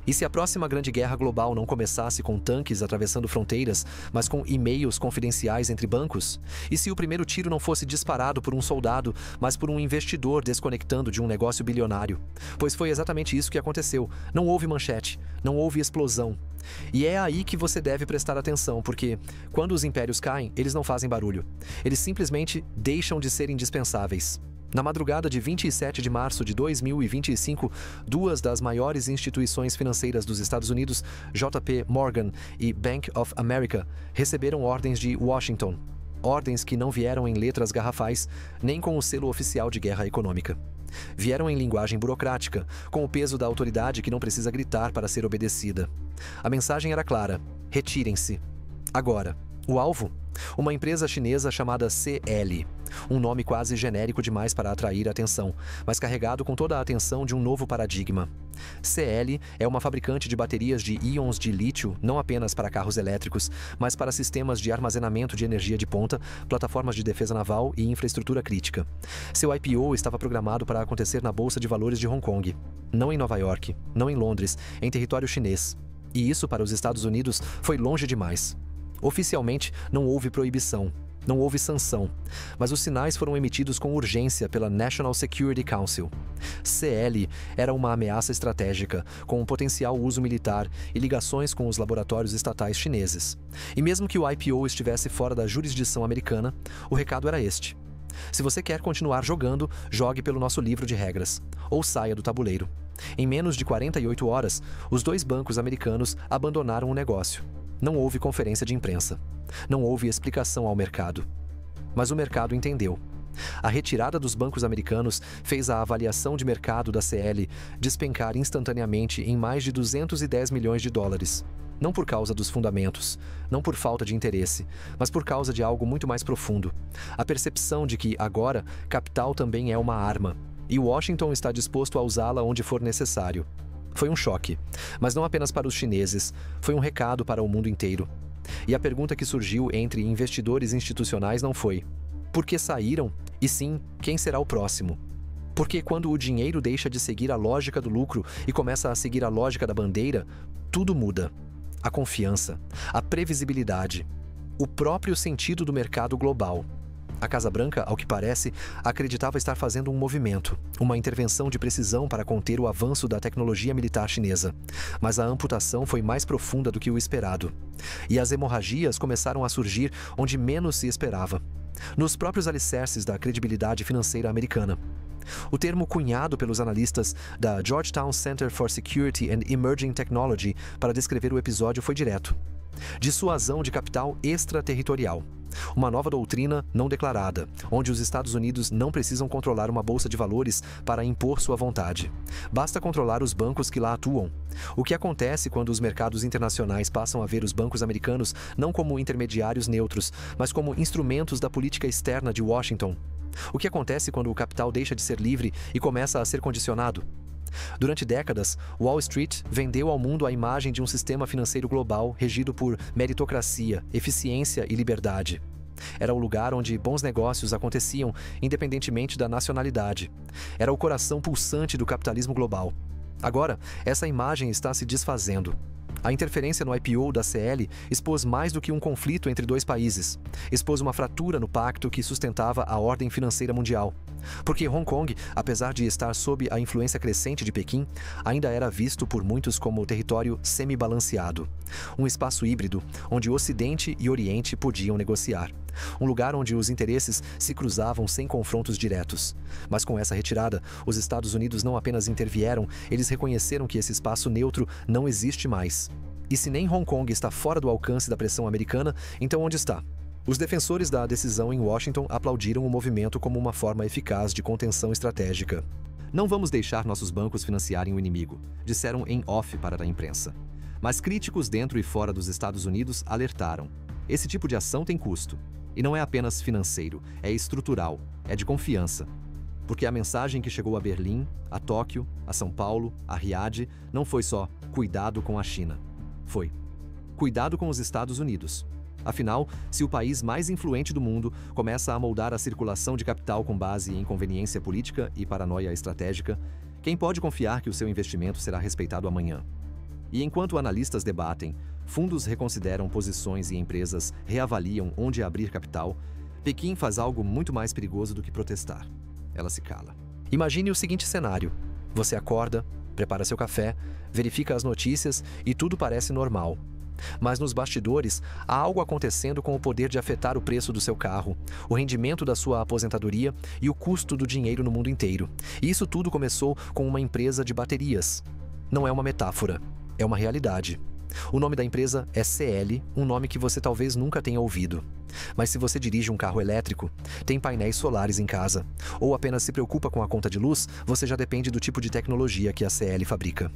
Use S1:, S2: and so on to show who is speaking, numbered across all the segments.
S1: E se a próxima grande guerra global não começasse com tanques atravessando fronteiras, mas com e-mails confidenciais entre bancos? E se o primeiro tiro não fosse disparado por um soldado, mas por um investidor desconectando de um negócio bilionário? Pois foi exatamente isso que aconteceu. Não houve manchete, não houve explosão. E é aí que você deve prestar atenção, porque quando os impérios caem, eles não fazem barulho. Eles simplesmente deixam de ser indispensáveis. Na madrugada de 27 de março de 2025, duas das maiores instituições financeiras dos Estados Unidos, JP Morgan e Bank of America, receberam ordens de Washington. Ordens que não vieram em letras garrafais, nem com o selo oficial de guerra econômica. Vieram em linguagem burocrática, com o peso da autoridade que não precisa gritar para ser obedecida. A mensagem era clara: retirem-se. Agora. O alvo? Uma empresa chinesa chamada CL. Um nome quase genérico demais para atrair a atenção, mas carregado com toda a atenção de um novo paradigma. CL é uma fabricante de baterias de íons de lítio não apenas para carros elétricos, mas para sistemas de armazenamento de energia de ponta, plataformas de defesa naval e infraestrutura crítica. Seu IPO estava programado para acontecer na Bolsa de Valores de Hong Kong. Não em Nova York, não em Londres, em território chinês. E isso para os Estados Unidos foi longe demais. Oficialmente, não houve proibição, não houve sanção, mas os sinais foram emitidos com urgência pela National Security Council. CL era uma ameaça estratégica, com um potencial uso militar e ligações com os laboratórios estatais chineses. E mesmo que o IPO estivesse fora da jurisdição americana, o recado era este: se você quer continuar jogando, jogue pelo nosso livro de regras, ou saia do tabuleiro. Em menos de 48 horas, os dois bancos americanos abandonaram o negócio. Não houve conferência de imprensa. Não houve explicação ao mercado. Mas o mercado entendeu. A retirada dos bancos americanos fez a avaliação de mercado da CL despencar instantaneamente em mais de 210 milhões de dólares. Não por causa dos fundamentos, não por falta de interesse, mas por causa de algo muito mais profundo. A percepção de que, agora, capital também é uma arma, e Washington está disposto a usá-la onde for necessário. Foi um choque, mas não apenas para os chineses, foi um recado para o mundo inteiro. E a pergunta que surgiu entre investidores institucionais não foi: por que saíram? E sim, quem será o próximo? Porque quando o dinheiro deixa de seguir a lógica do lucro e começa a seguir a lógica da bandeira, tudo muda. A confiança, a previsibilidade, o próprio sentido do mercado global. A Casa Branca, ao que parece, acreditava estar fazendo um movimento, uma intervenção de precisão para conter o avanço da tecnologia militar chinesa. Mas a amputação foi mais profunda do que o esperado. E as hemorragias começaram a surgir onde menos se esperava. Nos próprios alicerces da credibilidade financeira americana. O termo cunhado pelos analistas da Georgetown Center for Security and Emerging Technology para descrever o episódio foi direto: dissuasão de capital extraterritorial. Uma nova doutrina não declarada, onde os Estados Unidos não precisam controlar uma bolsa de valores para impor sua vontade. Basta controlar os bancos que lá atuam. O que acontece quando os mercados internacionais passam a ver os bancos americanos não como intermediários neutros, mas como instrumentos da política externa de Washington? O que acontece quando o capital deixa de ser livre e começa a ser condicionado? Durante décadas, Wall Street vendeu ao mundo a imagem de um sistema financeiro global regido por meritocracia, eficiência e liberdade. Era o lugar onde bons negócios aconteciam independentemente da nacionalidade. Era o coração pulsante do capitalismo global. Agora, essa imagem está se desfazendo. A interferência no IPO da CL expôs mais do que um conflito entre dois países. Expôs uma fratura no pacto que sustentava a ordem financeira mundial. Porque Hong Kong, apesar de estar sob a influência crescente de Pequim, ainda era visto por muitos como território semi-balanceado. Um espaço híbrido, onde Ocidente e Oriente podiam negociar. Um lugar onde os interesses se cruzavam sem confrontos diretos. Mas com essa retirada, os Estados Unidos não apenas intervieram, eles reconheceram que esse espaço neutro não existe mais. E se nem Hong Kong está fora do alcance da pressão americana, então onde está? Os defensores da decisão em Washington aplaudiram o movimento como uma forma eficaz de contenção estratégica. Não vamos deixar nossos bancos financiarem o inimigo, disseram em off para a imprensa. Mas críticos dentro e fora dos Estados Unidos alertaram: esse tipo de ação tem custo. E não é apenas financeiro, é estrutural, é de confiança. Porque a mensagem que chegou a Berlim, a Tóquio, a São Paulo, a Riad, não foi só cuidado com a China. Foi cuidado com os Estados Unidos. Afinal, se o país mais influente do mundo começa a moldar a circulação de capital com base em conveniência política e paranoia estratégica, quem pode confiar que o seu investimento será respeitado amanhã? E enquanto analistas debatem, fundos reconsideram posições e empresas reavaliam onde abrir capital, Pequim faz algo muito mais perigoso do que protestar. Ela se cala. Imagine o seguinte cenário. Você acorda, prepara seu café, verifica as notícias e tudo parece normal. Mas nos bastidores, há algo acontecendo com o poder de afetar o preço do seu carro, o rendimento da sua aposentadoria e o custo do dinheiro no mundo inteiro. E isso tudo começou com uma empresa de baterias. Não é uma metáfora, é uma realidade. O nome da empresa é CL, um nome que você talvez nunca tenha ouvido. Mas se você dirige um carro elétrico, tem painéis solares em casa, ou apenas se preocupa com a conta de luz, você já depende do tipo de tecnologia que a CL fabrica.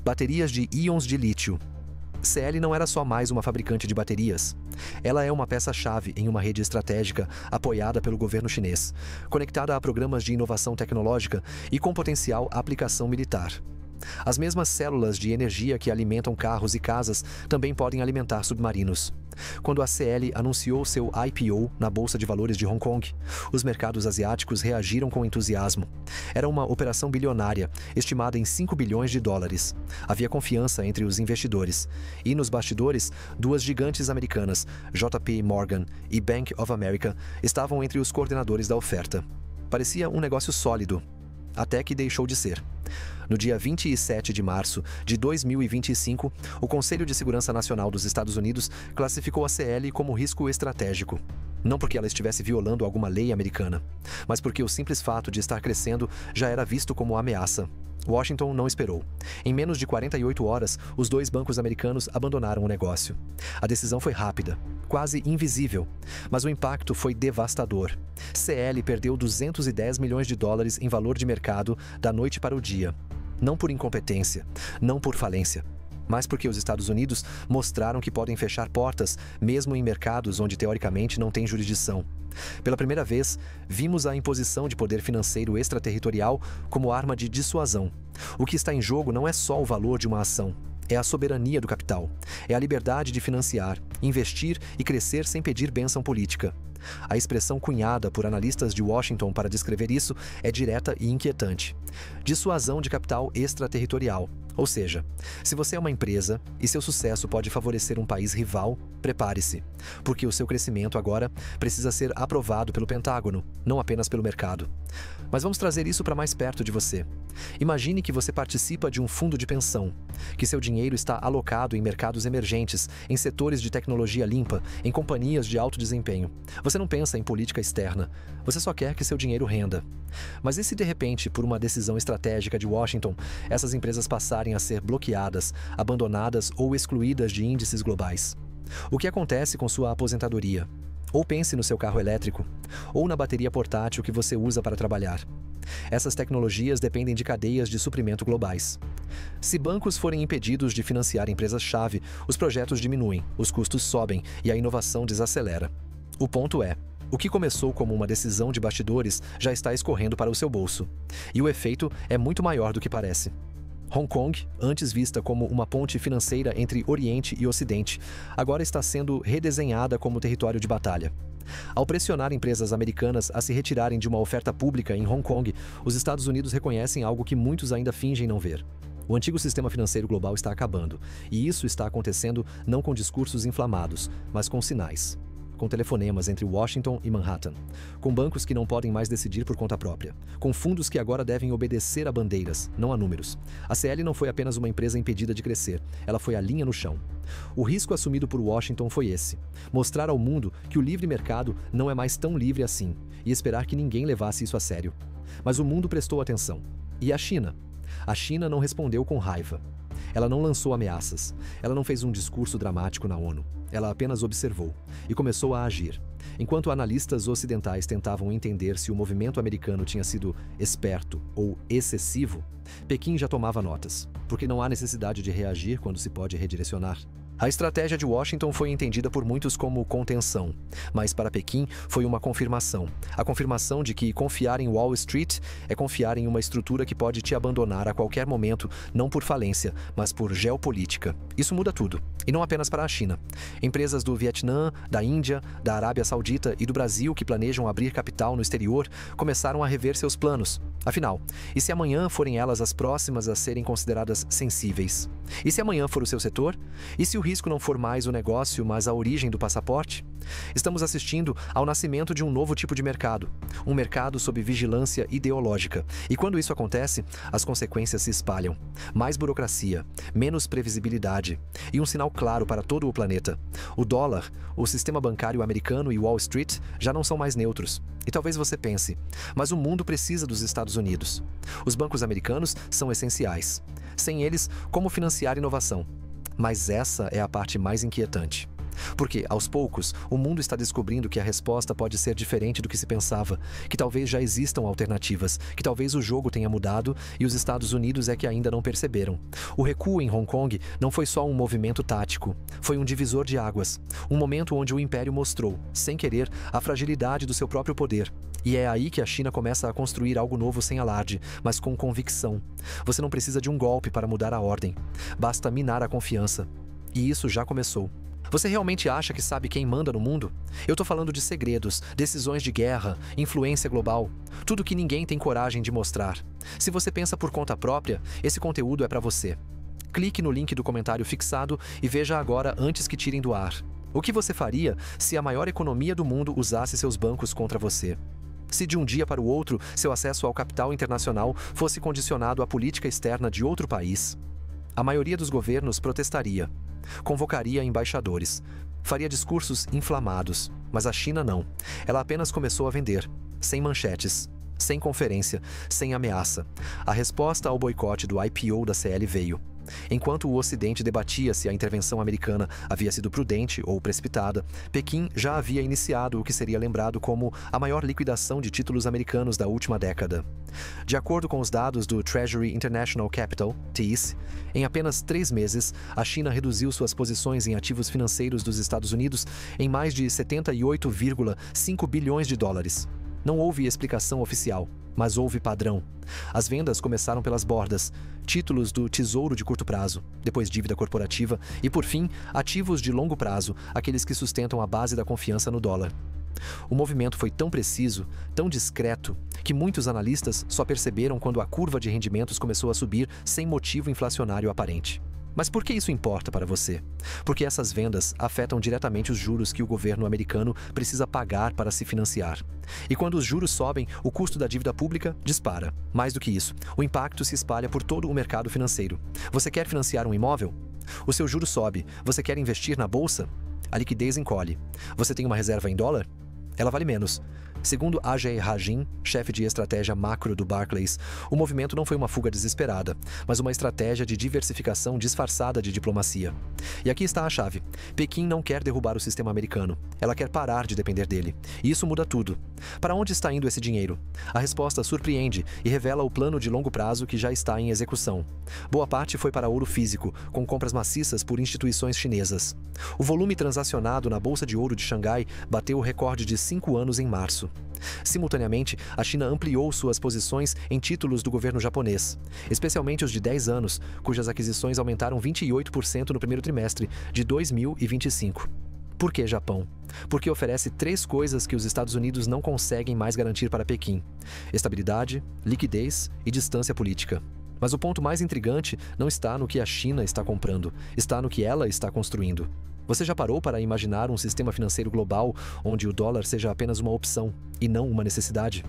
S1: Baterias de íons de lítio. CL não era só mais uma fabricante de baterias. Ela é uma peça-chave em uma rede estratégica apoiada pelo governo chinês, conectada a programas de inovação tecnológica e com potencial aplicação militar. As mesmas células de energia que alimentam carros e casas também podem alimentar submarinos. Quando a CL anunciou seu IPO na Bolsa de Valores de Hong Kong, os mercados asiáticos reagiram com entusiasmo. Era uma operação bilionária, estimada em 5 bilhões de dólares. Havia confiança entre os investidores. E nos bastidores, duas gigantes americanas, JP Morgan e Bank of America, estavam entre os coordenadores da oferta. Parecia um negócio sólido, até que deixou de ser. No dia 27 de março de 2025, o Conselho de Segurança Nacional dos Estados Unidos classificou a CL como risco estratégico. Não porque ela estivesse violando alguma lei americana, mas porque o simples fato de estar crescendo já era visto como ameaça. Washington não esperou. Em menos de 48 horas, os dois bancos americanos abandonaram o negócio. A decisão foi rápida, quase invisível, mas o impacto foi devastador. CL perdeu 210 milhões de dólares em valor de mercado da noite para o dia. Não por incompetência, não por falência, mas porque os Estados Unidos mostraram que podem fechar portas, mesmo em mercados onde teoricamente não tem jurisdição. Pela primeira vez, vimos a imposição de poder financeiro extraterritorial como arma de dissuasão. O que está em jogo não é só o valor de uma ação, é a soberania do capital, é a liberdade de financiar, investir e crescer sem pedir bênção política. A expressão cunhada por analistas de Washington para descrever isso é direta e inquietante. Dissuasão de capital extraterritorial. Ou seja, se você é uma empresa e seu sucesso pode favorecer um país rival, prepare-se, porque o seu crescimento agora precisa ser aprovado pelo Pentágono, não apenas pelo mercado. Mas vamos trazer isso para mais perto de você. Imagine que você participa de um fundo de pensão, que seu dinheiro está alocado em mercados emergentes, em setores de tecnologia limpa, em companhias de alto desempenho. Você não pensa em política externa, você só quer que seu dinheiro renda. Mas e se de repente, por uma decisão estratégica de Washington, essas empresas passarem a ser bloqueadas, abandonadas ou excluídas de índices globais? O que acontece com sua aposentadoria? Ou pense no seu carro elétrico, ou na bateria portátil que você usa para trabalhar. Essas tecnologias dependem de cadeias de suprimento globais. Se bancos forem impedidos de financiar empresas-chave, os projetos diminuem, os custos sobem e a inovação desacelera. O ponto é, o que começou como uma decisão de bastidores já está escorrendo para o seu bolso. E o efeito é muito maior do que parece. Hong Kong, antes vista como uma ponte financeira entre Oriente e Ocidente, agora está sendo redesenhada como território de batalha. Ao pressionar empresas americanas a se retirarem de uma oferta pública em Hong Kong, os Estados Unidos reconhecem algo que muitos ainda fingem não ver. O antigo sistema financeiro global está acabando, e isso está acontecendo não com discursos inflamados, mas com sinais. Com telefonemas entre Washington e Manhattan, com bancos que não podem mais decidir por conta própria, com fundos que agora devem obedecer a bandeiras, não a números. A CL não foi apenas uma empresa impedida de crescer, ela foi a linha no chão. O risco assumido por Washington foi esse: mostrar ao mundo que o livre mercado não é mais tão livre assim, e esperar que ninguém levasse isso a sério. Mas o mundo prestou atenção. E a China? A China não respondeu com raiva. Ela não lançou ameaças. Ela não fez um discurso dramático na ONU. Ela apenas observou e começou a agir. Enquanto analistas ocidentais tentavam entender se o movimento americano tinha sido esperto ou excessivo, Pequim já tomava notas, porque não há necessidade de reagir quando se pode redirecionar. A estratégia de Washington foi entendida por muitos como contenção, mas para Pequim foi uma confirmação. A confirmação de que confiar em Wall Street é confiar em uma estrutura que pode te abandonar a qualquer momento, não por falência, mas por geopolítica. Isso muda tudo, e não apenas para a China. Empresas do Vietnã, da Índia, da Arábia Saudita e do Brasil que planejam abrir capital no exterior começaram a rever seus planos. Afinal, e se amanhã forem elas as próximas a serem consideradas sensíveis? E se amanhã for o seu setor? E se o risco não for mais o negócio, mas a origem do passaporte? Estamos assistindo ao nascimento de um novo tipo de mercado, um mercado sob vigilância ideológica. E quando isso acontece, as consequências se espalham. Mais burocracia, menos previsibilidade e um sinal claro para todo o planeta. O dólar, o sistema bancário americano e Wall Street já não são mais neutros. E talvez você pense, mas o mundo precisa dos Estados Unidos. Os bancos americanos são essenciais. Sem eles, como financiar inovação? Mas essa é a parte mais inquietante. Porque, aos poucos, o mundo está descobrindo que a resposta pode ser diferente do que se pensava, que talvez já existam alternativas, que talvez o jogo tenha mudado e os Estados Unidos é que ainda não perceberam. O recuo em Hong Kong não foi só um movimento tático, foi um divisor de águas, um momento onde o Império mostrou, sem querer, a fragilidade do seu próprio poder. E é aí que a China começa a construir algo novo sem alarde, mas com convicção. Você não precisa de um golpe para mudar a ordem, basta minar a confiança. E isso já começou. Você realmente acha que sabe quem manda no mundo? Eu tô falando de segredos, decisões de guerra, influência global, tudo que ninguém tem coragem de mostrar. Se você pensa por conta própria, esse conteúdo é para você. Clique no link do comentário fixado e veja agora antes que tirem do ar. O que você faria se a maior economia do mundo usasse seus bancos contra você? Se de um dia para o outro, seu acesso ao capital internacional fosse condicionado à política externa de outro país? A maioria dos governos protestaria. Convocaria embaixadores, faria discursos inflamados, mas a China não. Ela apenas começou a vender, sem manchetes, sem conferência, sem ameaça. A resposta ao boicote do IPO da CL veio. Enquanto o Ocidente debatia se a intervenção americana havia sido prudente ou precipitada, Pequim já havia iniciado o que seria lembrado como a maior liquidação de títulos americanos da última década. De acordo com os dados do Treasury International Capital, TIS, em apenas 3 meses, a China reduziu suas posições em ativos financeiros dos Estados Unidos em mais de 78,5 bilhões de dólares. Não houve explicação oficial, mas houve padrão. As vendas começaram pelas bordas, títulos do tesouro de curto prazo, depois dívida corporativa e, por fim, ativos de longo prazo, aqueles que sustentam a base da confiança no dólar. O movimento foi tão preciso, tão discreto, que muitos analistas só perceberam quando a curva de rendimentos começou a subir sem motivo inflacionário aparente. Mas por que isso importa para você? Porque essas vendas afetam diretamente os juros que o governo americano precisa pagar para se financiar. E quando os juros sobem, o custo da dívida pública dispara. Mais do que isso, o impacto se espalha por todo o mercado financeiro. Você quer financiar um imóvel? O seu juro sobe. Você quer investir na bolsa? A liquidez encolhe. Você tem uma reserva em dólar? Ela vale menos. Segundo Ajay Rajin, chefe de estratégia macro do Barclays, o movimento não foi uma fuga desesperada, mas uma estratégia de diversificação disfarçada de diplomacia. E aqui está a chave. Pequim não quer derrubar o sistema americano. Ela quer parar de depender dele. E isso muda tudo. Para onde está indo esse dinheiro? A resposta surpreende e revela o plano de longo prazo que já está em execução. Boa parte foi para ouro físico, com compras maciças por instituições chinesas. O volume transacionado na Bolsa de Ouro de Xangai bateu o recorde de 5 anos em março. Simultaneamente, a China ampliou suas posições em títulos do governo japonês, especialmente os de 10 anos, cujas aquisições aumentaram 28% no primeiro trimestre de 2025. Por que Japão? Porque oferece 3 coisas que os Estados Unidos não conseguem mais garantir para Pequim: estabilidade, liquidez e distância política. Mas o ponto mais intrigante não está no que a China está comprando, está no que ela está construindo. Você já parou para imaginar um sistema financeiro global onde o dólar seja apenas uma opção e não uma necessidade?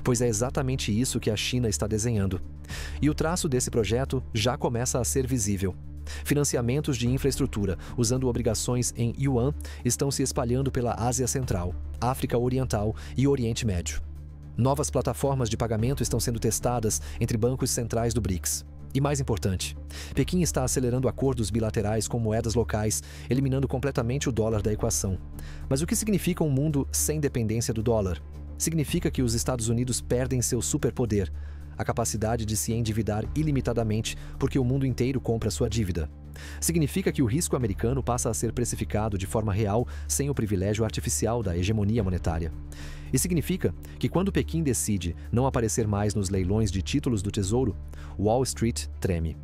S1: Pois é exatamente isso que a China está desenhando. E o traço desse projeto já começa a ser visível. Financiamentos de infraestrutura, usando obrigações em yuan, estão se espalhando pela Ásia Central, África Oriental e Oriente Médio. Novas plataformas de pagamento estão sendo testadas entre bancos centrais do BRICS. E mais importante, Pequim está acelerando acordos bilaterais com moedas locais, eliminando completamente o dólar da equação. Mas o que significa um mundo sem dependência do dólar? Significa que os Estados Unidos perdem seu superpoder, a capacidade de se endividar ilimitadamente porque o mundo inteiro compra sua dívida. Significa que o risco americano passa a ser precificado de forma real sem o privilégio artificial da hegemonia monetária. E significa que quando Pequim decide não aparecer mais nos leilões de títulos do Tesouro, Wall Street treme.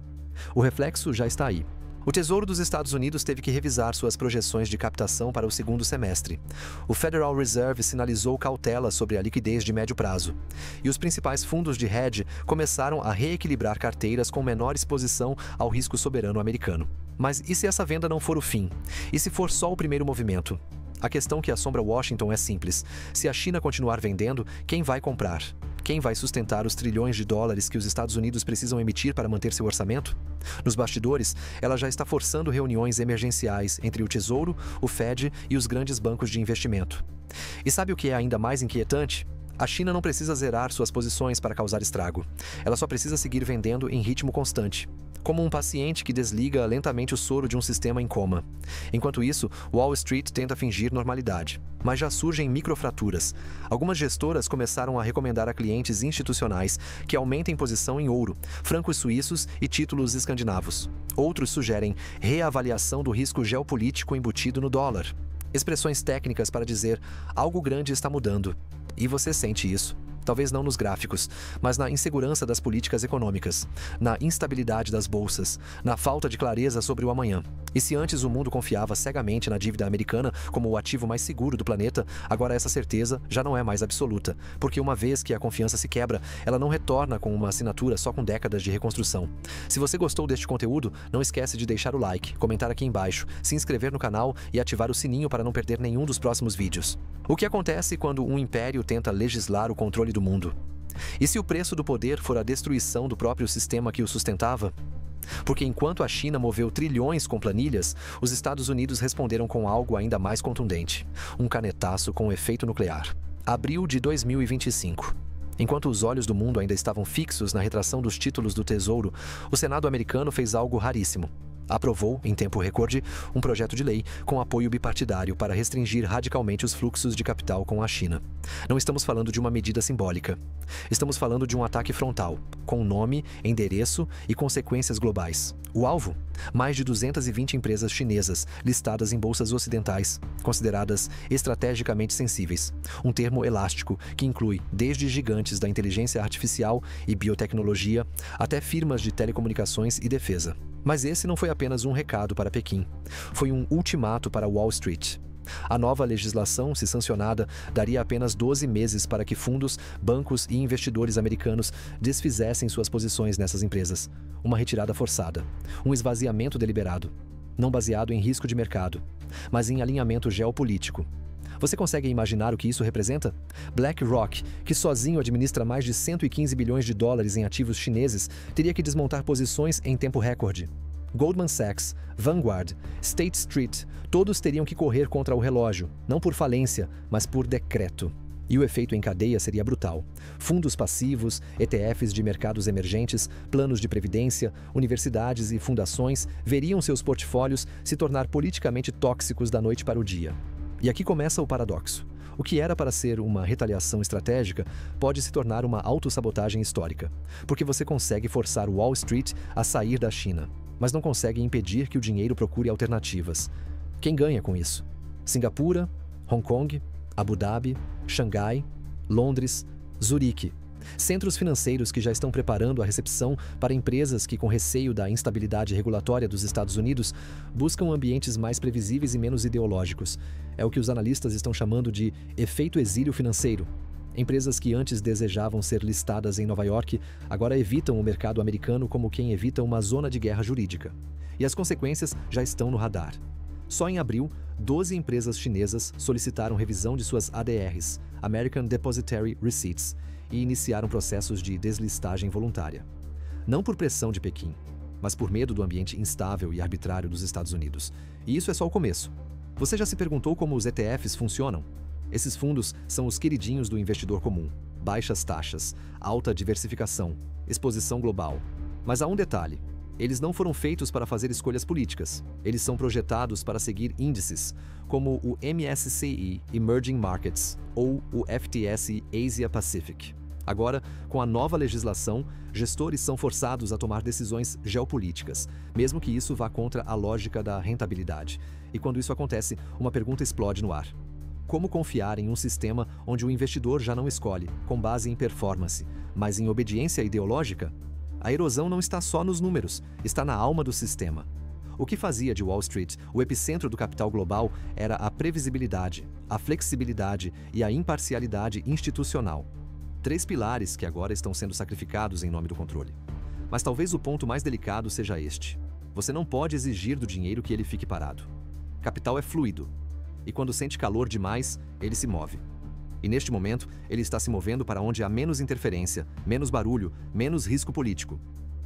S1: O reflexo já está aí. O Tesouro dos Estados Unidos teve que revisar suas projeções de captação para o segundo semestre. O Federal Reserve sinalizou cautela sobre a liquidez de médio prazo. E os principais fundos de hedge começaram a reequilibrar carteiras com menor exposição ao risco soberano americano. Mas e se essa venda não for o fim? E se for só o primeiro movimento? A questão que assombra Washington é simples. Se a China continuar vendendo, quem vai comprar? Quem vai sustentar os trilhões de dólares que os Estados Unidos precisam emitir para manter seu orçamento? Nos bastidores, ela já está forçando reuniões emergenciais entre o Tesouro, o Fed e os grandes bancos de investimento. E sabe o que é ainda mais inquietante? A China não precisa zerar suas posições para causar estrago. Ela só precisa seguir vendendo em ritmo constante, como um paciente que desliga lentamente o soro de um sistema em coma. Enquanto isso, Wall Street tenta fingir normalidade. Mas já surgem microfraturas. Algumas gestoras começaram a recomendar a clientes institucionais que aumentem posição em ouro, francos suíços e títulos escandinavos. Outros sugerem reavaliação do risco geopolítico embutido no dólar. Expressões técnicas para dizer algo grande está mudando. E você sente isso. Talvez não nos gráficos, mas na insegurança das políticas econômicas, na instabilidade das bolsas, na falta de clareza sobre o amanhã. E se antes o mundo confiava cegamente na dívida americana como o ativo mais seguro do planeta, agora essa certeza já não é mais absoluta, porque uma vez que a confiança se quebra, ela não retorna com uma assinatura só com décadas de reconstrução. Se você gostou deste conteúdo, não esquece de deixar o like, comentar aqui embaixo, se inscrever no canal e ativar o sininho para não perder nenhum dos próximos vídeos. O que acontece quando um império tenta legislar o controle do mundo? E se o preço do poder for a destruição do próprio sistema que o sustentava? Porque enquanto a China moveu trilhões com planilhas, os Estados Unidos responderam com algo ainda mais contundente: um canetaço com efeito nuclear. Abril de 2025. Enquanto os olhos do mundo ainda estavam fixos na retração dos títulos do Tesouro, o Senado americano fez algo raríssimo. Aprovou, em tempo recorde, um projeto de lei com apoio bipartidário para restringir radicalmente os fluxos de capital com a China. Não estamos falando de uma medida simbólica. Estamos falando de um ataque frontal, com nome, endereço e consequências globais. O alvo? Mais de 220 empresas chinesas listadas em bolsas ocidentais, consideradas estrategicamente sensíveis. Um termo elástico que inclui desde gigantes da inteligência artificial e biotecnologia até firmas de telecomunicações e defesa. Mas esse não foi apenas um recado para Pequim. Foi um ultimato para Wall Street. A nova legislação, se sancionada, daria apenas 12 meses para que fundos, bancos e investidores americanos desfizessem suas posições nessas empresas. Uma retirada forçada. Um esvaziamento deliberado. Não baseado em risco de mercado, mas em alinhamento geopolítico. Você consegue imaginar o que isso representa? BlackRock, que sozinho administra mais de 115 bilhões de dólares em ativos chineses, teria que desmontar posições em tempo recorde. Goldman Sachs, Vanguard, State Street, todos teriam que correr contra o relógio, não por falência, mas por decreto. E o efeito em cadeia seria brutal. Fundos passivos, ETFs de mercados emergentes, planos de previdência, universidades e fundações veriam seus portfólios se tornar politicamente tóxicos da noite para o dia. E aqui começa o paradoxo. O que era para ser uma retaliação estratégica pode se tornar uma autossabotagem histórica, porque você consegue forçar Wall Street a sair da China, mas não consegue impedir que o dinheiro procure alternativas. Quem ganha com isso? Singapura, Hong Kong, Abu Dhabi, Xangai, Londres, Zurique. Centros financeiros que já estão preparando a recepção para empresas que, com receio da instabilidade regulatória dos Estados Unidos, buscam ambientes mais previsíveis e menos ideológicos. É o que os analistas estão chamando de efeito exílio financeiro. Empresas que antes desejavam ser listadas em Nova York, agora evitam o mercado americano como quem evita uma zona de guerra jurídica. E as consequências já estão no radar. Só em abril, 12 empresas chinesas solicitaram revisão de suas ADRs, American Depositary Receipts, e iniciaram processos de deslistagem voluntária. Não por pressão de Pequim, mas por medo do ambiente instável e arbitrário dos Estados Unidos. E isso é só o começo. Você já se perguntou como os ETFs funcionam? Esses fundos são os queridinhos do investidor comum. Baixas taxas, alta diversificação, exposição global. Mas há um detalhe. Eles não foram feitos para fazer escolhas políticas. Eles são projetados para seguir índices, como o MSCI Emerging Markets ou o FTSE Asia Pacific. Agora, com a nova legislação, gestores são forçados a tomar decisões geopolíticas, mesmo que isso vá contra a lógica da rentabilidade. E quando isso acontece, uma pergunta explode no ar. Como confiar em um sistema onde o investidor já não escolhe, com base em performance, mas em obediência ideológica? A erosão não está só nos números, está na alma do sistema. O que fazia de Wall Street o epicentro do capital global era a previsibilidade, a flexibilidade e a imparcialidade institucional. 3 pilares que agora estão sendo sacrificados em nome do controle. Mas talvez o ponto mais delicado seja este. Você não pode exigir do dinheiro que ele fique parado. Capital é fluido. E quando sente calor demais, ele se move. E neste momento, ele está se movendo para onde há menos interferência, menos barulho, menos risco político.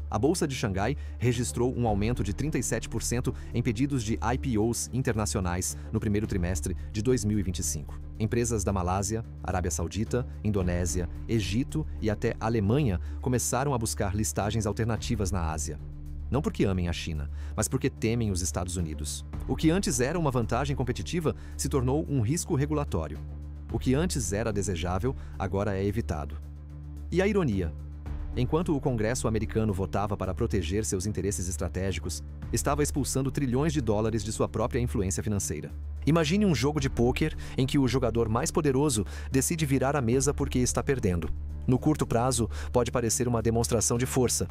S1: A Bolsa de Xangai registrou um aumento de 37% em pedidos de IPOs internacionais no primeiro trimestre de 2025. Empresas da Malásia, Arábia Saudita, Indonésia, Egito e até Alemanha começaram a buscar listagens alternativas na Ásia. Não porque amem a China, mas porque temem os Estados Unidos. O que antes era uma vantagem competitiva se tornou um risco regulatório. O que antes era desejável, agora é evitado. E a ironia? Enquanto o Congresso americano votava para proteger seus interesses estratégicos, estava expulsando trilhões de dólares de sua própria influência financeira. Imagine um jogo de pôquer em que o jogador mais poderoso decide virar a mesa porque está perdendo. No curto prazo, pode parecer uma demonstração de força.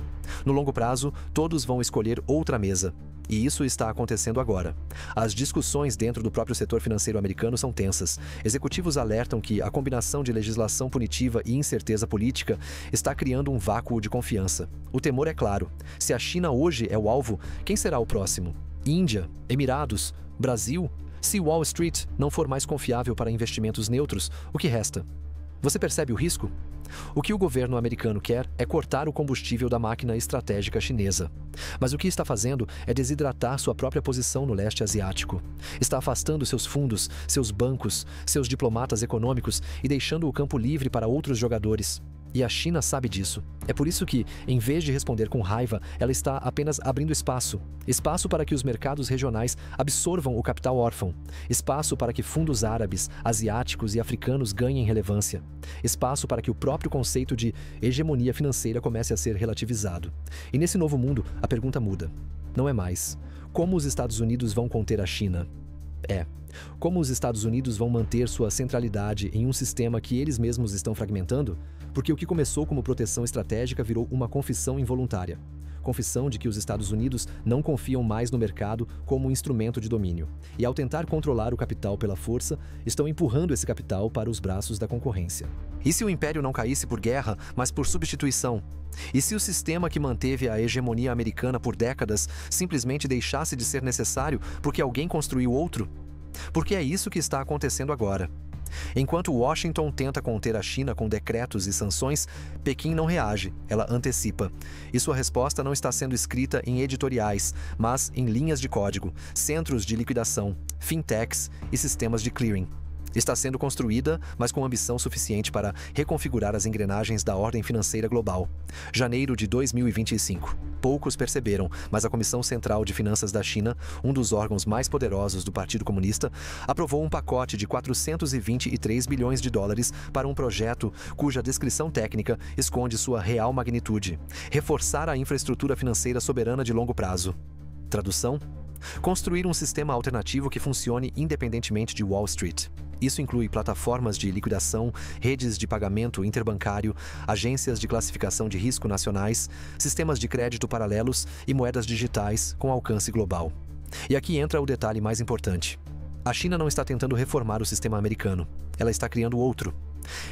S1: No longo prazo, todos vão escolher outra mesa. E isso está acontecendo agora. As discussões dentro do próprio setor financeiro americano são tensas. Executivos alertam que a combinação de legislação punitiva e incerteza política está criando um vácuo de confiança. O temor é claro. Se a China hoje é o alvo, quem será o próximo? Índia? Emirados? Brasil? Se Wall Street não for mais confiável para investimentos neutros, o que resta? Você percebe o risco? O que o governo americano quer é cortar o combustível da máquina estratégica chinesa. Mas o que está fazendo é desidratar sua própria posição no leste asiático. Está afastando seus fundos, seus bancos, seus diplomatas econômicos e deixando o campo livre para outros jogadores. E a China sabe disso. É por isso que, em vez de responder com raiva, ela está apenas abrindo espaço. Espaço para que os mercados regionais absorvam o capital órfão. Espaço para que fundos árabes, asiáticos e africanos ganhem relevância. Espaço para que o próprio conceito de hegemonia financeira comece a ser relativizado. E nesse novo mundo, a pergunta muda. Não é mais: como os Estados Unidos vão conter a China? É: como os Estados Unidos vão manter sua centralidade em um sistema que eles mesmos estão fragmentando? Porque o que começou como proteção estratégica virou uma confissão involuntária. Confissão de que os Estados Unidos não confiam mais no mercado como um instrumento de domínio. E ao tentar controlar o capital pela força, estão empurrando esse capital para os braços da concorrência. E se o império não caísse por guerra, mas por substituição? E se o sistema que manteve a hegemonia americana por décadas simplesmente deixasse de ser necessário porque alguém construiu outro? Porque é isso que está acontecendo agora. Enquanto Washington tenta conter a China com decretos e sanções, Pequim não reage, ela antecipa. E sua resposta não está sendo escrita em editoriais, mas em linhas de código, centros de liquidação, fintechs e sistemas de clearing. Está sendo construída, mas com ambição suficiente para reconfigurar as engrenagens da ordem financeira global. Janeiro de 2025. Poucos perceberam, mas a Comissão Central de Finanças da China, um dos órgãos mais poderosos do Partido Comunista, aprovou um pacote de 423 bilhões de dólares para um projeto cuja descrição técnica esconde sua real magnitude: reforçar a infraestrutura financeira soberana de longo prazo. Tradução: construir um sistema alternativo que funcione independentemente de Wall Street. Isso inclui plataformas de liquidação, redes de pagamento interbancário, agências de classificação de risco nacionais, sistemas de crédito paralelos e moedas digitais com alcance global. E aqui entra o detalhe mais importante. A China não está tentando reformar o sistema americano. Ela está criando outro.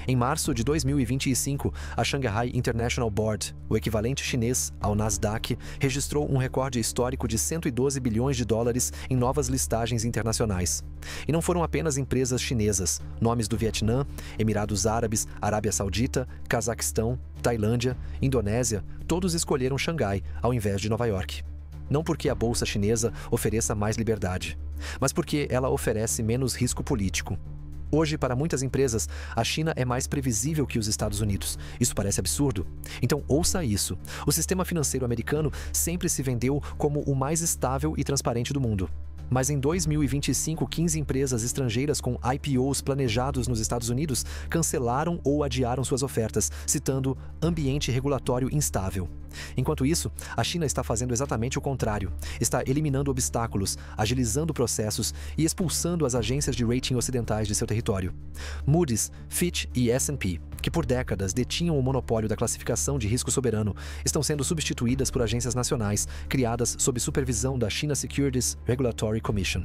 S1: Em março de 2025, a Shanghai International Board, o equivalente chinês ao Nasdaq, registrou um recorde histórico de 112 bilhões de dólares em novas listagens internacionais. E não foram apenas empresas chinesas. Nomes do Vietnã, Emirados Árabes, Arábia Saudita, Cazaquistão, Tailândia, Indonésia, todos escolheram Xangai ao invés de Nova York. Não porque a bolsa chinesa ofereça mais liberdade, mas porque ela oferece menos risco político. Hoje, para muitas empresas, a China é mais previsível que os Estados Unidos. Isso parece absurdo? Então, ouça isso. O sistema financeiro americano sempre se vendeu como o mais estável e transparente do mundo. Mas em 2025, 15 empresas estrangeiras com IPOs planejados nos Estados Unidos cancelaram ou adiaram suas ofertas, citando ambiente regulatório instável. Enquanto isso, a China está fazendo exatamente o contrário. Está eliminando obstáculos, agilizando processos e expulsando as agências de rating ocidentais de seu território. Moody's, Fitch e S&P, que por décadas detinham o monopólio da classificação de risco soberano, estão sendo substituídas por agências nacionais, criadas sob supervisão da China Securities Regulatory Commission.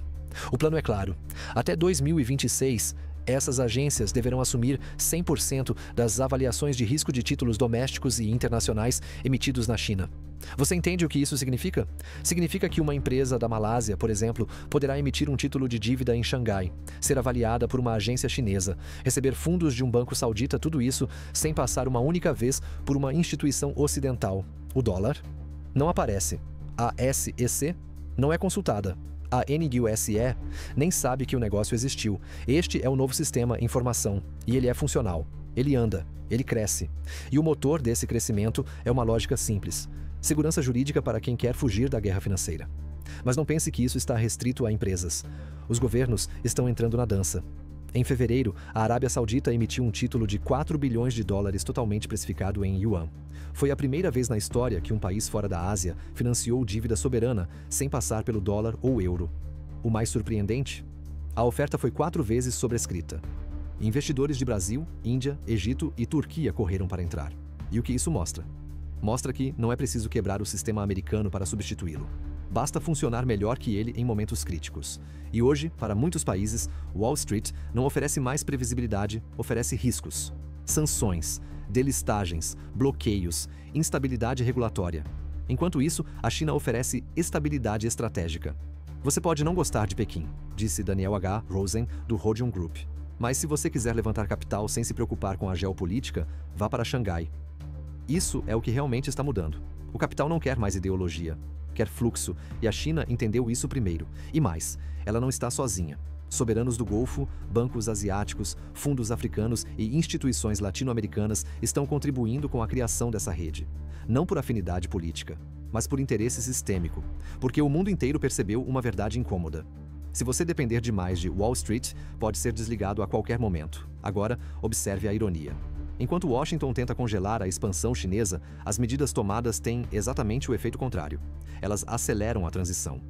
S1: O plano é claro. Até 2026, essas agências deverão assumir 100% das avaliações de risco de títulos domésticos e internacionais emitidos na China. Você entende o que isso significa? Significa que uma empresa da Malásia, por exemplo, poderá emitir um título de dívida em Xangai, ser avaliada por uma agência chinesa, receber fundos de um banco saudita, tudo isso sem passar uma única vez por uma instituição ocidental. O dólar não aparece. A SEC não é consultada. A NUSE nem sabe que o negócio existiu. Este é o novo sistema informação, e ele é funcional. Ele anda, ele cresce. E o motor desse crescimento é uma lógica simples: segurança jurídica para quem quer fugir da guerra financeira. Mas não pense que isso está restrito a empresas. Os governos estão entrando na dança. Em fevereiro, a Arábia Saudita emitiu um título de 4 bilhões de dólares totalmente precificado em yuan. Foi a primeira vez na história que um país fora da Ásia financiou dívida soberana sem passar pelo dólar ou euro. O mais surpreendente? A oferta foi 4 vezes sobrescrita. Investidores de Brasil, Índia, Egito e Turquia correram para entrar. E o que isso mostra? Mostra que não é preciso quebrar o sistema americano para substituí-lo. Basta funcionar melhor que ele em momentos críticos. E hoje, para muitos países, Wall Street não oferece mais previsibilidade, oferece riscos. Sanções, delistagens, bloqueios, instabilidade regulatória. Enquanto isso, a China oferece estabilidade estratégica. Você pode não gostar de Pequim, disse Daniel H. Rosen, do Rhodium Group. Mas se você quiser levantar capital sem se preocupar com a geopolítica, vá para Xangai. Isso é o que realmente está mudando. O capital não quer mais ideologia, quer fluxo, e a China entendeu isso primeiro. E mais, ela não está sozinha. Soberanos do Golfo, bancos asiáticos, fundos africanos e instituições latino-americanas estão contribuindo com a criação dessa rede. Não por afinidade política, mas por interesse sistêmico. Porque o mundo inteiro percebeu uma verdade incômoda. Se você depender demais de Wall Street, pode ser desligado a qualquer momento. Agora, observe a ironia. Enquanto Washington tenta congelar a expansão chinesa, as medidas tomadas têm exatamente o efeito contrário. Elas aceleram a transição.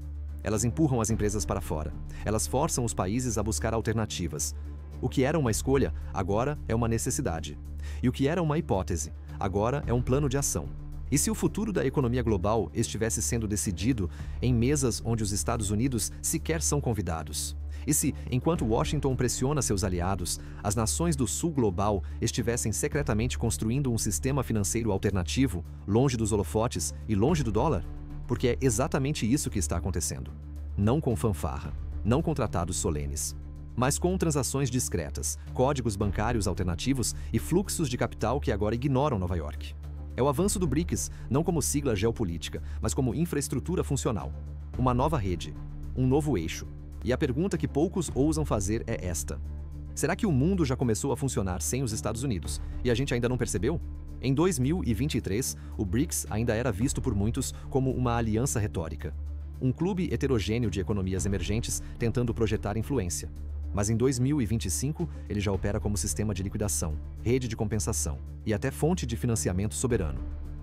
S1: Elas empurram as empresas para fora. Elas forçam os países a buscar alternativas. O que era uma escolha, agora é uma necessidade. E o que era uma hipótese, agora é um plano de ação. E se o futuro da economia global estivesse sendo decidido em mesas onde os Estados Unidos sequer são convidados? E se, enquanto Washington pressiona seus aliados, as nações do Sul global estivessem secretamente construindo um sistema financeiro alternativo, longe dos holofotes e longe do dólar? Porque é exatamente isso que está acontecendo. Não com fanfarra, não com tratados solenes, mas com transações discretas, códigos bancários alternativos e fluxos de capital que agora ignoram Nova York. É o avanço do BRICS, não como sigla geopolítica, mas como infraestrutura funcional. Uma nova rede, um novo eixo. E a pergunta que poucos ousam fazer é esta: será que o mundo já começou a funcionar sem os Estados Unidos e a gente ainda não percebeu? Em 2023, o BRICS ainda era visto por muitos como uma aliança retórica. Um clube heterogêneo de economias emergentes tentando projetar influência. Mas em 2025, ele já opera como sistema de liquidação, rede de compensação e até fonte de financiamento soberano.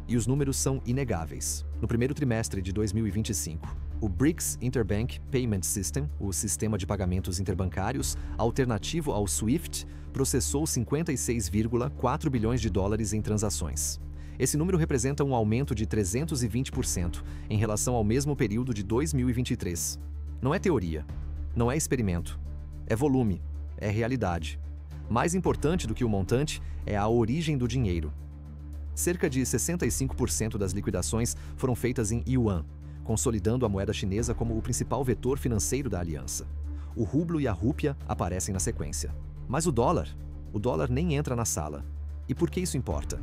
S1: E os números são inegáveis. No primeiro trimestre de 2025, o BRICS Interbank Payment System, o sistema de pagamentos interbancários alternativo ao SWIFT, processou 56,4 bilhões de dólares em transações. Esse número representa um aumento de 320% em relação ao mesmo período de 2023. Não é teoria, não é experimento, é volume, é realidade. Mais importante do que o montante é a origem do dinheiro. Cerca de 65% das liquidações foram feitas em yuan, consolidando a moeda chinesa como o principal vetor financeiro da aliança. O rublo e a rúpia aparecem na sequência. Mas o dólar nem entra na sala. E por que isso importa?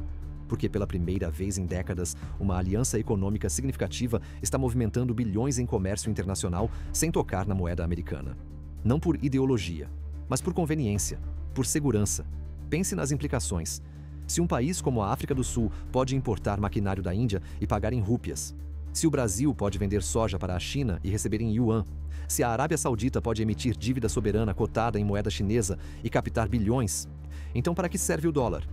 S1: Porque pela primeira vez em décadas, uma aliança econômica significativa está movimentando bilhões em comércio internacional sem tocar na moeda americana. Não por ideologia, mas por conveniência, por segurança. Pense nas implicações. Se um país como a África do Sul pode importar maquinário da Índia e pagar em rúpias, Se o Brasil pode vender soja para a China e receber em yuan, se a Arábia Saudita pode emitir dívida soberana cotada em moeda chinesa e captar bilhões, então para que serve o dólar?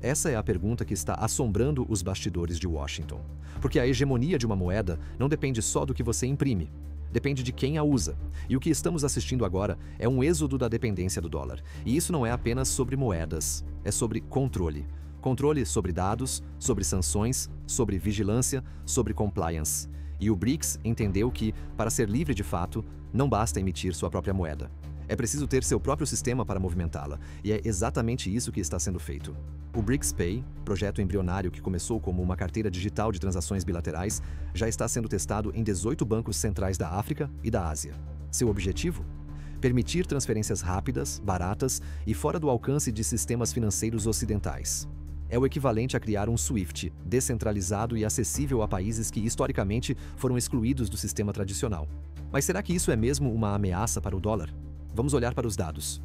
S1: Essa é a pergunta que está assombrando os bastidores de Washington. Porque a hegemonia de uma moeda não depende só do que você imprime, depende de quem a usa. E o que estamos assistindo agora é um êxodo da dependência do dólar. E isso não é apenas sobre moedas, é sobre controle. Controle sobre dados, sobre sanções, sobre vigilância, sobre compliance. E o BRICS entendeu que, para ser livre de fato, não basta emitir sua própria moeda. É preciso ter seu próprio sistema para movimentá-la, e é exatamente isso que está sendo feito. O BRICS Pay, projeto embrionário que começou como uma carteira digital de transações bilaterais, já está sendo testado em 18 bancos centrais da África e da Ásia. Seu objetivo? Permitir transferências rápidas, baratas e fora do alcance de sistemas financeiros ocidentais. É o equivalente a criar um SWIFT, descentralizado e acessível a países que historicamente foram excluídos do sistema tradicional. Mas será que isso é mesmo uma ameaça para o dólar? Vamos olhar para os dados.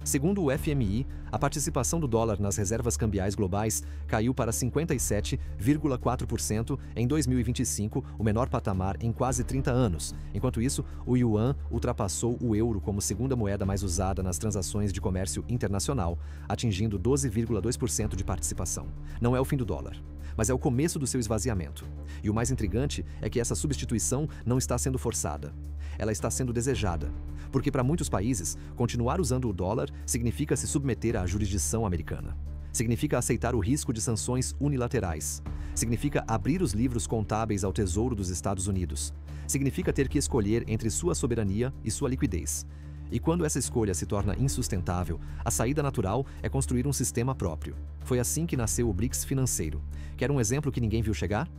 S1: Segundo o FMI, a participação do dólar nas reservas cambiais globais caiu para 57,4% em 2025, o menor patamar em quase 30 anos. Enquanto isso, o yuan ultrapassou o euro como segunda moeda mais usada nas transações de comércio internacional, atingindo 12,2% de participação. Não é o fim do dólar, mas é o começo do seu esvaziamento. E o mais intrigante é que essa substituição não está sendo forçada. Ela está sendo desejada, porque para muitos países, continuar usando o dólar significa se submeter à jurisdição americana. Significa aceitar o risco de sanções unilaterais. Significa abrir os livros contábeis ao Tesouro dos Estados Unidos. Significa ter que escolher entre sua soberania e sua liquidez. E quando essa escolha se torna insustentável, a saída natural é construir um sistema próprio. Foi assim que nasceu o BRICS financeiro. Quer um exemplo que ninguém viu chegar?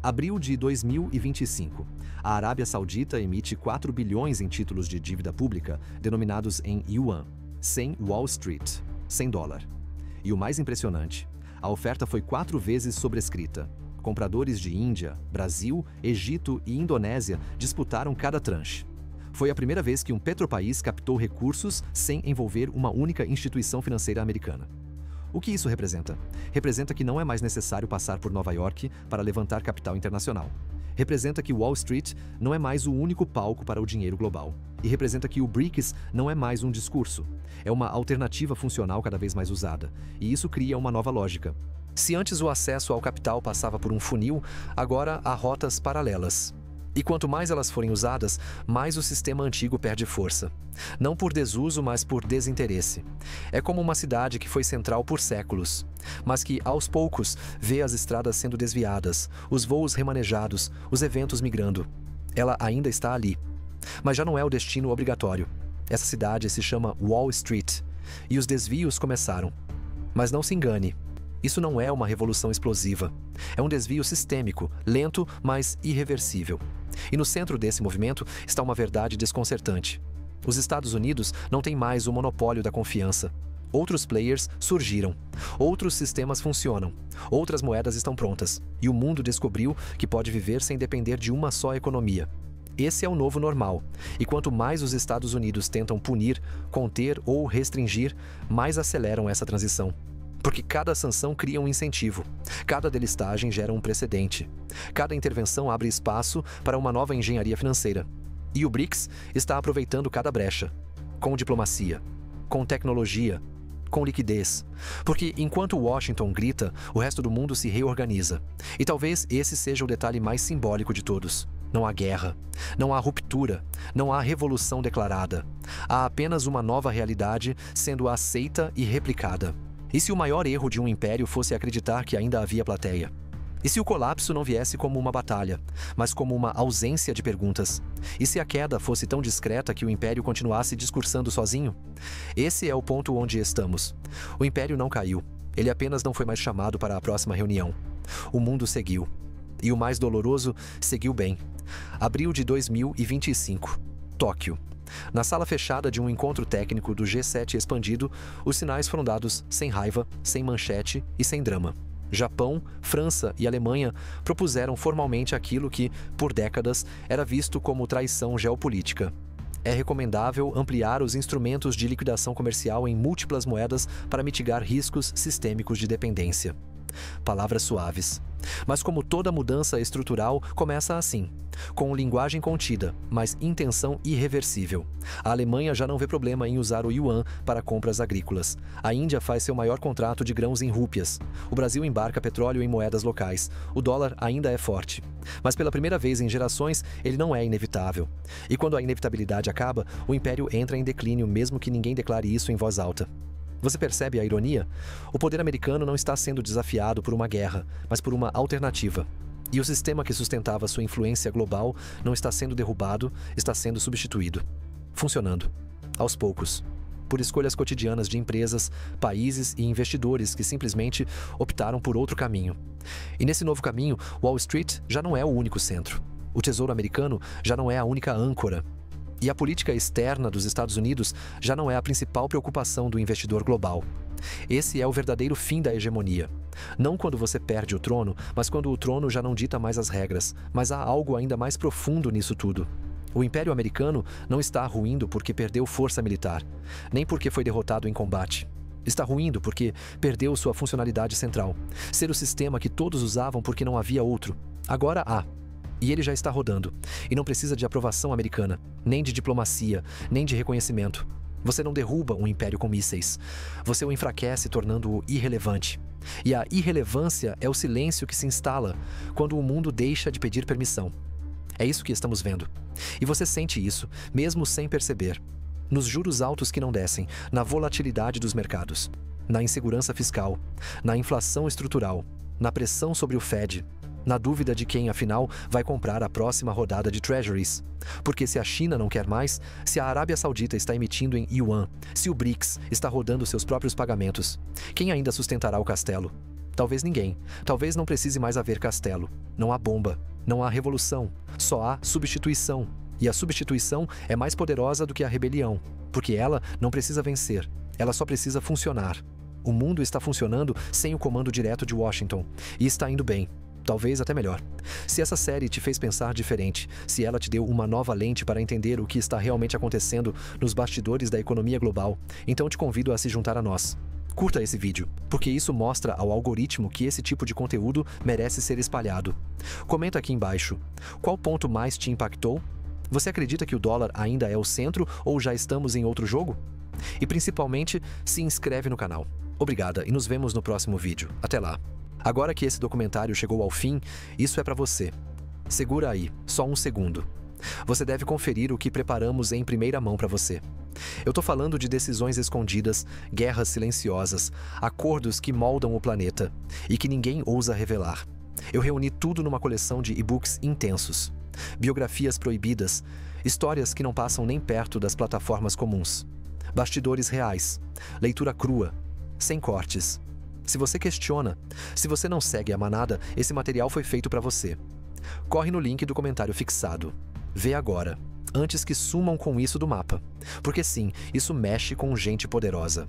S1: Abril de 2025. A Arábia Saudita emite 4 bilhões em títulos de dívida pública, denominados em yuan, sem Wall Street, sem dólar. E o mais impressionante, a oferta foi 4 vezes sobrescrita. Compradores de Índia, Brasil, Egito e Indonésia disputaram cada tranche. Foi a primeira vez que um petropaís captou recursos sem envolver uma única instituição financeira americana. O que isso representa? Representa que não é mais necessário passar por Nova York para levantar capital internacional. Representa que Wall Street não é mais o único palco para o dinheiro global. E representa que o BRICS não é mais um discurso. É uma alternativa funcional cada vez mais usada. E isso cria uma nova lógica. Se antes o acesso ao capital passava por um funil, agora há rotas paralelas. E quanto mais elas forem usadas, mais o sistema antigo perde força. Não por desuso, mas por desinteresse. É como uma cidade que foi central por séculos, mas que, aos poucos, vê as estradas sendo desviadas, os voos remanejados, os eventos migrando. Ela ainda está ali, mas já não é o destino obrigatório. Essa cidade se chama Wall Street, e os desvios começaram. Mas não se engane. Isso não é uma revolução explosiva. É um desvio sistêmico, lento, mas irreversível. E no centro desse movimento está uma verdade desconcertante. Os Estados Unidos não têm mais o monopólio da confiança. Outros players surgiram. Outros sistemas funcionam. Outras moedas estão prontas. E o mundo descobriu que pode viver sem depender de uma só economia. Esse é o novo normal. E quanto mais os Estados Unidos tentam punir, conter ou restringir, mais aceleram essa transição. Porque cada sanção cria um incentivo, cada delistagem gera um precedente, cada intervenção abre espaço para uma nova engenharia financeira. E o BRICS está aproveitando cada brecha, com diplomacia, com tecnologia, com liquidez. Porque enquanto Washington grita, o resto do mundo se reorganiza. E talvez esse seja o detalhe mais simbólico de todos. Não há guerra, não há ruptura, não há revolução declarada. Há apenas uma nova realidade sendo aceita e replicada. E se o maior erro de um império fosse acreditar que ainda havia plateia? E se o colapso não viesse como uma batalha, mas como uma ausência de perguntas? E se a queda fosse tão discreta que o império continuasse discursando sozinho? Esse é o ponto onde estamos. O império não caiu. Ele apenas não foi mais chamado para a próxima reunião. O mundo seguiu. E o mais doloroso, seguiu bem. Abril de 2025. Tóquio. Na sala fechada de um encontro técnico do G7 expandido, os sinais foram dados sem raiva, sem manchete e sem drama. Japão, França e Alemanha propuseram formalmente aquilo que, por décadas, era visto como traição geopolítica. É recomendável ampliar os instrumentos de liquidação comercial em múltiplas moedas para mitigar riscos sistêmicos de dependência. Palavras suaves. Mas como toda mudança estrutural, começa assim, com linguagem contida, mas intenção irreversível. A Alemanha já não vê problema em usar o yuan para compras agrícolas. A Índia faz seu maior contrato de grãos em rúpias. O Brasil embarca petróleo em moedas locais. O dólar ainda é forte. Mas pela primeira vez em gerações, ele não é inevitável. E quando a inevitabilidade acaba, o império entra em declínio, mesmo que ninguém declare isso em voz alta. Você percebe a ironia? O poder americano não está sendo desafiado por uma guerra, mas por uma alternativa. E o sistema que sustentava sua influência global não está sendo derrubado, está sendo substituído. Funcionando. Aos poucos. Por escolhas cotidianas de empresas, países e investidores que simplesmente optaram por outro caminho. E nesse novo caminho, Wall Street já não é o único centro. O Tesouro Americano já não é a única âncora. E a política externa dos Estados Unidos já não é a principal preocupação do investidor global. Esse é o verdadeiro fim da hegemonia. Não quando você perde o trono, mas quando o trono já não dita mais as regras. Mas há algo ainda mais profundo nisso tudo. O Império Americano não está ruindo porque perdeu força militar, nem porque foi derrotado em combate. Está ruindo porque perdeu sua funcionalidade central. Ser o sistema que todos usavam porque não havia outro. Agora há. E ele já está rodando. E não precisa de aprovação americana, nem de diplomacia, nem de reconhecimento. Você não derruba um império com mísseis. Você o enfraquece, tornando-o irrelevante. E a irrelevância é o silêncio que se instala quando o mundo deixa de pedir permissão. É isso que estamos vendo. E você sente isso, mesmo sem perceber. Nos juros altos que não descem, na volatilidade dos mercados, na insegurança fiscal, na inflação estrutural, na pressão sobre o Fed, na dúvida de quem, afinal, vai comprar a próxima rodada de Treasuries. Porque se a China não quer mais, se a Arábia Saudita está emitindo em yuan, se o BRICS está rodando seus próprios pagamentos, quem ainda sustentará o castelo? Talvez ninguém. Talvez não precise mais haver castelo. Não há bomba. Não há revolução. Só há substituição. E a substituição é mais poderosa do que a rebelião, porque ela não precisa vencer. Ela só precisa funcionar. O mundo está funcionando sem o comando direto de Washington. E está indo bem. Talvez até melhor. Se essa série te fez pensar diferente, se ela te deu uma nova lente para entender o que está realmente acontecendo nos bastidores da economia global, então te convido a se juntar a nós. Curta esse vídeo, porque isso mostra ao algoritmo que esse tipo de conteúdo merece ser espalhado. Comenta aqui embaixo. Qual ponto mais te impactou? Você acredita que o dólar ainda é o centro ou já estamos em outro jogo? E principalmente, se inscreve no canal. Obrigada e nos vemos no próximo vídeo. Até lá. Agora que esse documentário chegou ao fim, isso é para você. Segura aí, só um segundo. Você deve conferir o que preparamos em primeira mão para você. Eu tô falando de decisões escondidas, guerras silenciosas, acordos que moldam o planeta e que ninguém ousa revelar. Eu reuni tudo numa coleção de e-books intensos. Biografias proibidas, histórias que não passam nem perto das plataformas comuns. Bastidores reais, leitura crua, sem cortes. Se você questiona, se você não segue a manada, esse material foi feito para você. Corre no link do comentário fixado. Vê agora, antes que sumam com isso do mapa. Porque sim, isso mexe com gente poderosa.